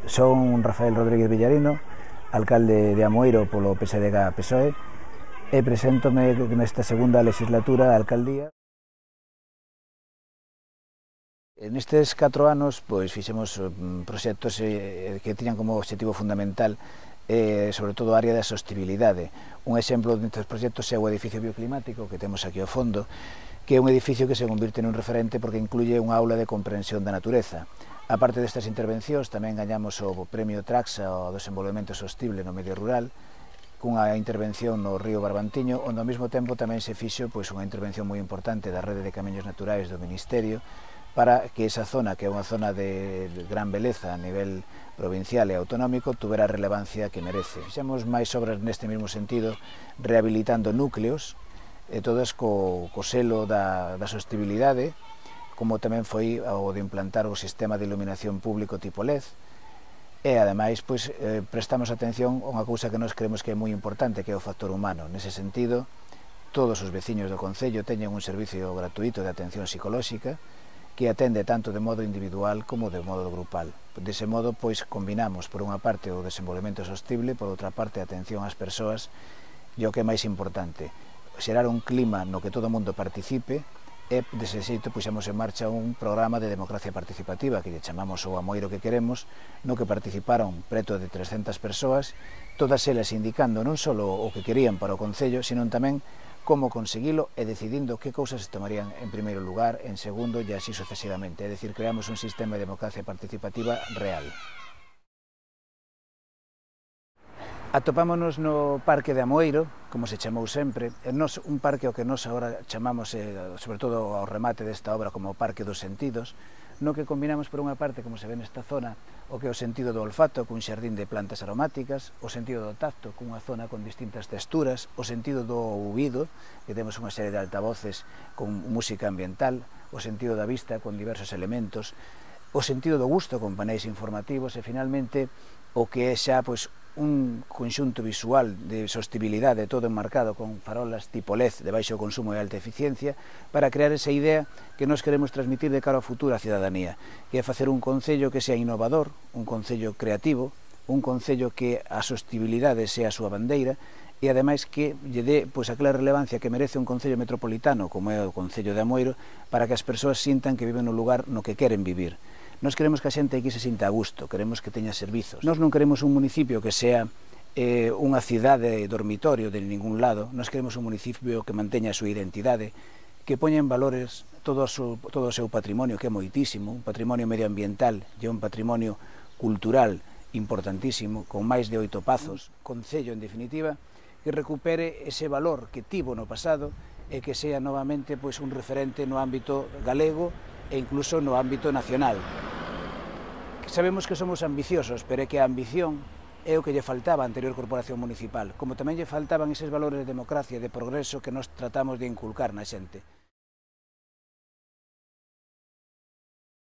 Son Rafael Rodríguez Villarino, alcalde de Amoeiro polo PSDG-PSOE, e preséntome nesta segunda legislatura a alcaldía. Nestes 4 anos fixemos proxectos que tiñan como objetivo fundamental sobre todo a área da sostibilidade. Un exemplo destes proxectos é o edificio bioclimático que temos aquí ao fondo, que é un edificio que se convirte nun referente porque incluye unha aula de comprensión da natureza. A parte destas intervencións, tamén gañamos o premio Traxa ao desenvolvemento sostible no medio rural, cunha intervención no río Barbantiño, onde ao mesmo tempo tamén se fixo unha intervención moi importante da rede de camiños naturais do Ministerio, para que esa zona, que é unha zona de gran beleza a nivel provincial e autonómico, tuvera a relevancia que merece. Fixemos máis obras neste mesmo sentido, rehabilitando núcleos, todas co selo da sostibilidade, como tamén foi o de implantar o sistema de iluminación público tipo LED, e ademais prestamos atención a unha cousa que nós creemos que é moi importante, que é o factor humano. Nese sentido, todos os veciños do concello teñen un servicio gratuito de atención psicolóxica, que atende tanto de modo individual como de modo grupal. Dese modo, combinamos, por unha parte, o desenvolvemento sostible, por outra parte, a atención ás persoas, e o que é máis importante, xerar un clima no que todo o mundo participe, e dese xeito puxemos en marcha un programa de democracia participativa que lle chamamos o Amoeiro que queremos, no que participaron preto de 300 persoas, todas elas indicando non só o que querían para o concello, sino tamén como conseguilo e decidindo que cousas se tomarían en primeiro lugar, en segundo e así sucesivamente. É dicir, creamos un sistema de democracia participativa real. Atopámonos no Parque de Amoeiro, como se chamou sempre, un parque ao que nós agora chamamos, sobre todo ao remate desta obra, como o Parque dos Sentidos, no que combinamos por unha parte, como se ve nesta zona, o que é o sentido do olfato cun xardín de plantas aromáticas, o sentido do tacto cunha zona con distintas texturas, o sentido do ouvido, que temos unha serie de altavoces con música ambiental, o sentido da vista con diversos elementos, o sentido do gusto con paneis informativos e finalmente o que é xa un conxunto visual de sostibilidade todo enmarcado con farolas tipo LED de baixo consumo e alta eficiencia para crear esa idea que nós queremos transmitir de cara ao futuro á cidadanía, que é facer un concello que sea innovador, un concello creativo, un concello que a sostibilidade sea a súa bandeira e ademais que lle dé aquela relevancia que merece un concello metropolitano como é o concello de Amoeiro para que as persoas sintan que viven no lugar no que queren vivir. Nós queremos que a xente aquí se sinta a gusto, queremos que teña servizos. Nós non queremos un municipio que sea unha cidade dormitorio de ningún lado, nós queremos un municipio que manteña a súa identidade, que poña en valores todo o seu patrimonio, que é moitísimo, un patrimonio medioambiental e un patrimonio cultural importantísimo, con máis de 8 pazos, concello, en definitiva, que recupere ese valor que tivo no pasado e que sea novamente un referente no ámbito galego e incluso no ámbito nacional. Sabemos que somos ambiciosos, pero é que a ambición é o que lle faltaba á anterior corporación municipal, como tamén lle faltaban eses valores de democracia e de progreso que nós tratamos de inculcar na xente.